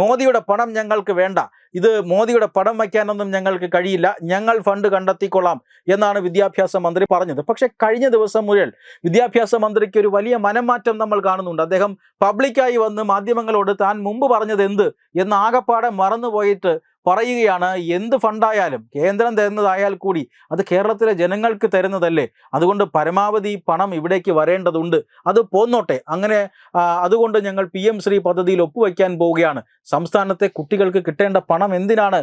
മോദിയുടെ പണം ഞങ്ങൾക്ക് വേണ്ട, ഇത് മോദിയുടെ പടം വയ്ക്കാനൊന്നും ഞങ്ങൾക്ക് കഴിയില്ല, ഞങ്ങൾ ഫണ്ട് കണ്ടെത്തിക്കൊള്ളാം എന്നാണ് വിദ്യാഭ്യാസ മന്ത്രി പറഞ്ഞത്. പക്ഷേ കഴിഞ്ഞ ദിവസം മുതൽ വിദ്യാഭ്യാസ മന്ത്രിക്ക് ഒരു വലിയ മനംമാറ്റം നമ്മൾ കാണുന്നുണ്ട്. അദ്ദേഹം പബ്ലിക്കായി വന്ന് മാധ്യമങ്ങളോട് താൻ മുമ്പ് പറഞ്ഞത് എന്ത് എന്ന് ആകപ്പാടെ മറന്നുപോയിട്ട് പറയുകയാണ്, എന്ത് ഫണ്ടായാലും കേന്ദ്രം തരുന്നതായാൽ കൂടി അത് കേരളത്തിലെ ജനങ്ങൾക്ക് തരുന്നതല്ലേ, അതുകൊണ്ട് പരമാവധി പണം ഇവിടേക്ക് വരേണ്ടതുണ്ട്, അത് പോന്നോട്ടെ. അങ്ങനെ അതുകൊണ്ട് ഞങ്ങൾ PM ശ്രീ പദ്ധതിയിൽ ഒപ്പുവയ്ക്കാൻ പോവുകയാണ്. സംസ്ഥാനത്തെ കുട്ടികൾക്ക് കിട്ടേണ്ട പണം എന്തിനാണ്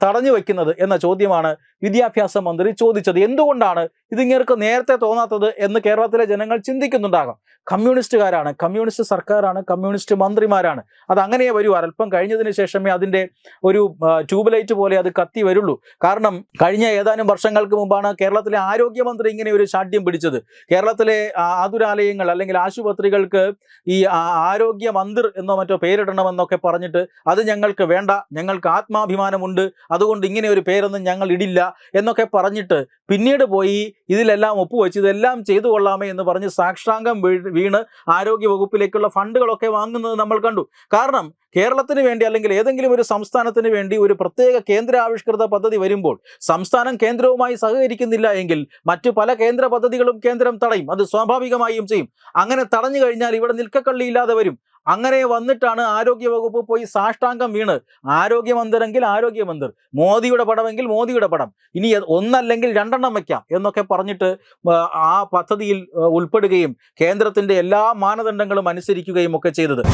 തടഞ്ഞു വയ്ക്കുന്നത് എന്ന ചോദ്യമാണ് വിദ്യാഭ്യാസ മന്ത്രി ചോദിച്ചത്. എന്തുകൊണ്ടാണ് ഇതിങ്ങർക്ക് നേരത്തെ തോന്നാത്തത് എന്ന് കേരളത്തിലെ ജനങ്ങൾ ചിന്തിക്കുന്നുണ്ടാകാം. കമ്മ്യൂണിസ്റ്റുകാരാണ്, കമ്മ്യൂണിസ്റ്റ് സർക്കാരാണ്, കമ്മ്യൂണിസ്റ്റ് മന്ത്രിമാരാണ്, അത് അങ്ങനെ വരൂ. അല്പം കഴിഞ്ഞതിന് ശേഷമേ അതിൻ്റെ ഒരു ട്യൂബ് ലൈറ്റ് പോലെ അത് കത്തി വരുള്ളൂ. കാരണം കഴിഞ്ഞ ഏതാനും വർഷങ്ങൾക്ക് മുമ്പാണ് കേരളത്തിലെ ആരോഗ്യമന്ത്രി ഇങ്ങനെ ഒരു ശാഠ്യം പിടിച്ചത്. കേരളത്തിലെ ആതുരാലയങ്ങൾ അല്ലെങ്കിൽ ആശുപത്രികൾക്ക് ഈ ആരോഗ്യ മന്ദിർ എന്നോ മറ്റോ പേരിടണമെന്നൊക്കെ പറഞ്ഞിട്ട് അത് ഞങ്ങൾക്ക് വേണ്ട, ഞങ്ങൾക്ക് ആത്മാഭിമാനമുണ്ട്, അതുകൊണ്ട് ഇങ്ങനെ ഒരു പേരൊന്നും ഞങ്ങൾ ഇടില്ല എന്നൊക്കെ പറഞ്ഞിട്ട് പിന്നീട് പോയി ഇതിലെല്ലാം ഒപ്പുവെച്ച് ഇതെല്ലാം ചെയ്തു കൊള്ളാമേ എന്ന് പറഞ്ഞ് സാക്ഷാംഗം വീണ് ആരോഗ്യ വകുപ്പിലേക്കുള്ള ഫണ്ടുകളൊക്കെ വാങ്ങുന്നത് നമ്മൾ കണ്ടു. കാരണം കേരളത്തിന് വേണ്ടി അല്ലെങ്കിൽ ഏതെങ്കിലും ഒരു സംസ്ഥാനത്തിന് വേണ്ടി ഒരു പ്രത്യേക കേന്ദ്ര ആവിഷ്കൃത പദ്ധതി വരുമ്പോൾ സംസ്ഥാനം കേന്ദ്രവുമായി സഹകരിക്കുന്നില്ല എങ്കിൽ മറ്റു പല കേന്ദ്ര പദ്ധതികളും കേന്ദ്രം തടയും, അത് സ്വാഭാവികമായും ചെയ്യും. അങ്ങനെ തടഞ്ഞു കഴിഞ്ഞാൽ ഇവിടെ നിൽക്കക്കള്ളിയില്ലാതെ വരും. അങ്ങനെ വന്നിട്ടാണ് ആരോഗ്യ വകുപ്പ് പോയി സാഷ്ടാംഗം വീണ് ആരോഗ്യമന്ത്രെങ്കിൽ ആരോഗ്യമന്ത്രി, മോദിയുടെ പടമെങ്കിൽ മോദിയുടെ പടം, ഇനി ഒന്നല്ലെങ്കിൽ രണ്ടെണ്ണം വയ്ക്കാം എന്നൊക്കെ പറഞ്ഞിട്ട് ആ പദ്ധതിയിൽ ഉൾപ്പെടുകയും കേന്ദ്രത്തിൻ്റെ എല്ലാ മാനദണ്ഡങ്ങളും അനുസരിക്കുകയും ഒക്കെ ചെയ്തത്.